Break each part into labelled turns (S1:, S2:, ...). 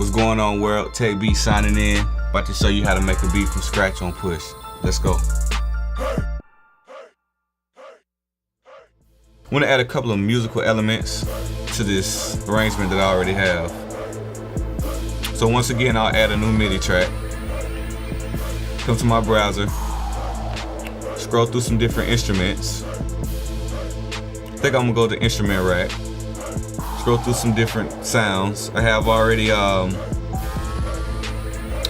S1: What's going on, world? Tech Beatz signing in. About to show you how to make a beat from scratch on push. Let's go. I want to add a couple of musical elements to this arrangement that I already have. So once again, I'll add a new MIDI track. Come to my browser, scroll through some different instruments. I think I'm gonna go to instrument rack. Scroll through some different sounds. I have already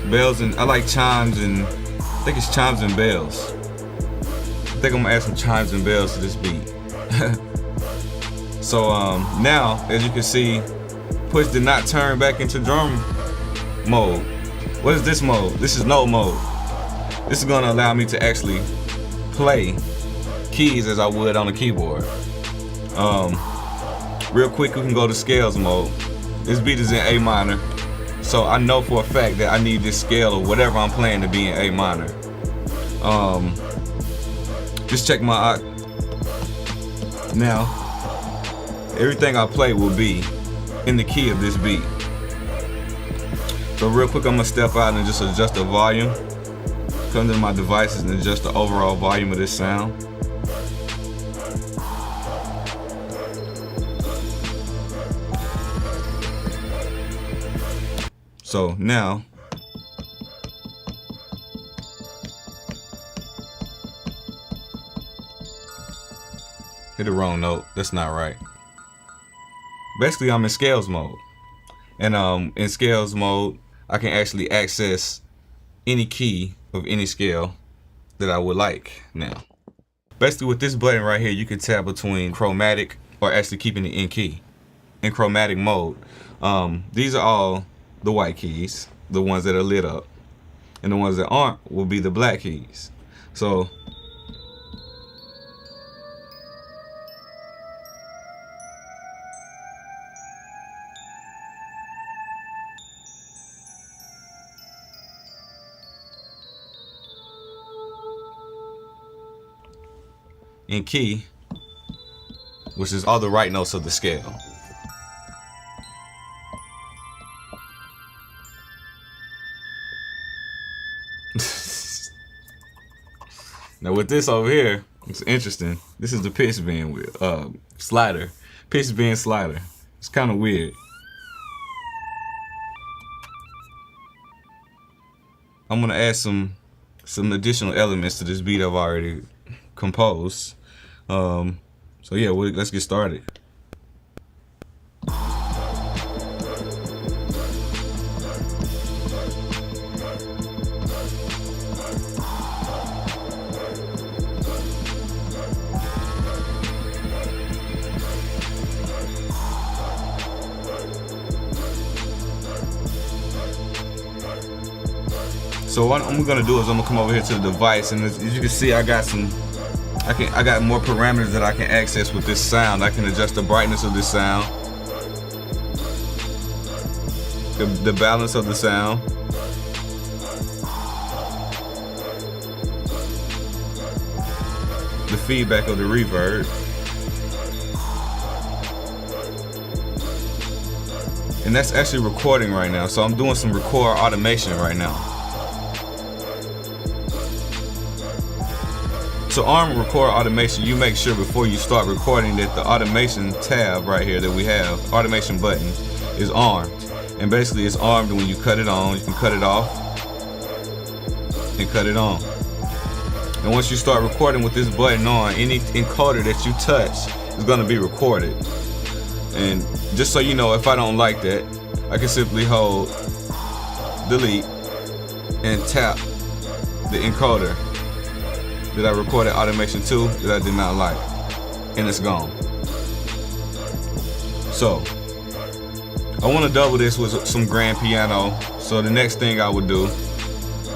S1: bells, and I like chimes, and I think it's chimes and bells. I think I'm gonna add some chimes and bells to this beat. So now, as you can see, push did not turn back into drum mode. What is this mode? This is note mode. This is gonna allow me to actually play keys as I would on a keyboard. Real quick, we can go to scales mode. This beat is in A minor, so I know for a fact that I need this scale or whatever I'm playing to be in A minor. Just check my now. Everything I play will be in the key of this beat. So real quick, I'm gonna step out and just adjust the volume. Come to my devices and adjust the overall volume of this sound. So now, hit the wrong note. That's not right. Basically, I'm in scales mode, and in scales mode, I can actually access any key of any scale that I would like now. Basically, with this button right here, you can tab between chromatic or actually keeping it in key. In chromatic mode, these are all the white keys, the ones that are lit up, and the ones that aren't will be the black keys. So in key, which is all the right notes of the scale. Now with this over here, it's interesting. This is the pitch bend with slider, pitch bend slider. It's kind of weird. I'm gonna add some additional elements to this beat I've already composed. So yeah, let's get started. So what I'm gonna do is I'm gonna come over here to the device, and as you can see, I got more parameters that I can access with this sound. I can adjust the brightness of this sound, the balance of the sound, the feedback of the reverb, and that's actually recording right now. So I'm doing some record automation right now. So on record automation, you make sure before you start recording that the automation tab right here that we have, automation button, is armed. And basically it's armed when you cut it on. You can cut it off and cut it on. And once you start recording with this button on, any encoder that you touch is gonna be recorded. And just so you know, if I don't like that, I can simply hold delete and tap the encoder that I recorded automation to that I did not like, and it's gone. So I want to double this with some grand piano. So the next thing I would do is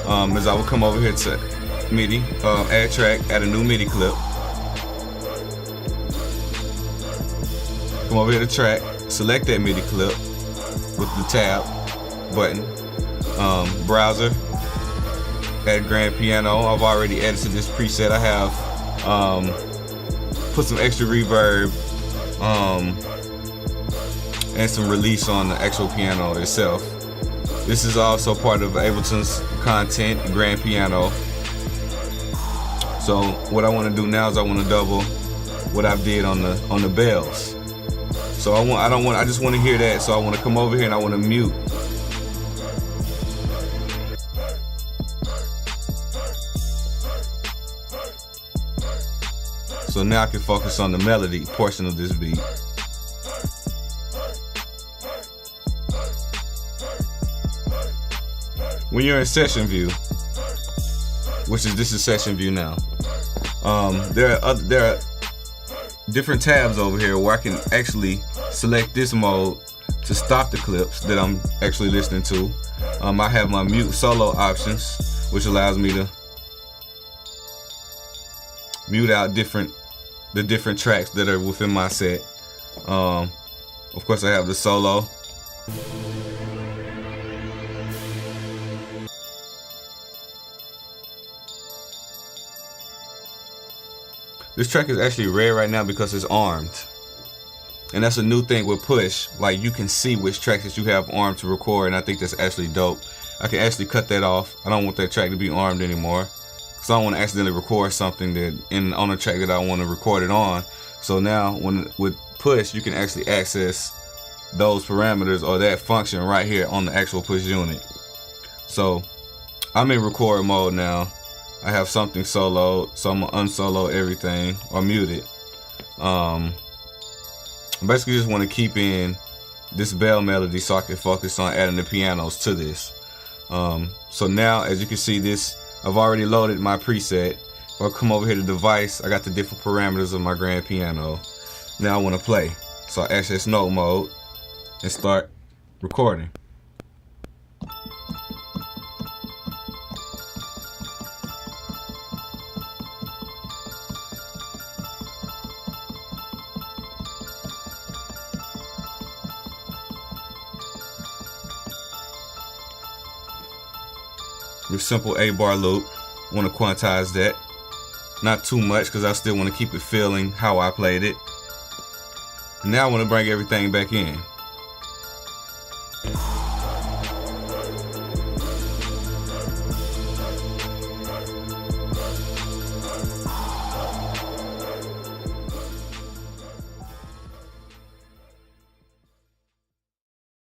S1: I would come over here to MIDI, add track, add a new MIDI clip. Come over here to track, select that MIDI clip with the tab button, browser, add grand piano. I've already edited this preset. I have put some extra reverb and some release on the actual piano itself. This is also part of Ableton's content, grand piano. So what I want to do now is I want to double what I've did on the bells. So I just want to hear that. So I want to come over here and I want to mute. So now I can focus on the melody portion of this beat. When you're in session view, this is session view now. There are different tabs over here where I can actually select this mode to stop the clips that I'm actually listening to. I have my mute solo options, which allows me to mute out the different tracks that are within my set. Of course, I have the solo. This track is actually red right now because it's armed. And that's a new thing with push. Like, you can see which tracks that you have armed to record, and I think that's actually dope. I can actually cut that off. I don't want that track to be armed anymore, because I don't want to accidentally record something on a track that I want to record it on. So now with push, you can actually access those parameters or that function right here on the actual push unit. So I'm in record mode now. I have something soloed, so I'm gonna unsolo everything or mute it. Basically just want to keep in this bell melody so I can focus on adding the pianos to this. So now, as you can see, I've already loaded my preset. If I come over here to device, I got the different parameters of my grand piano. Now I want to play. So I access note mode and start recording. With simple 8-bar loop, want to quantize that. Not too much, because I still want to keep it feeling how I played it. Now I want to bring everything back in.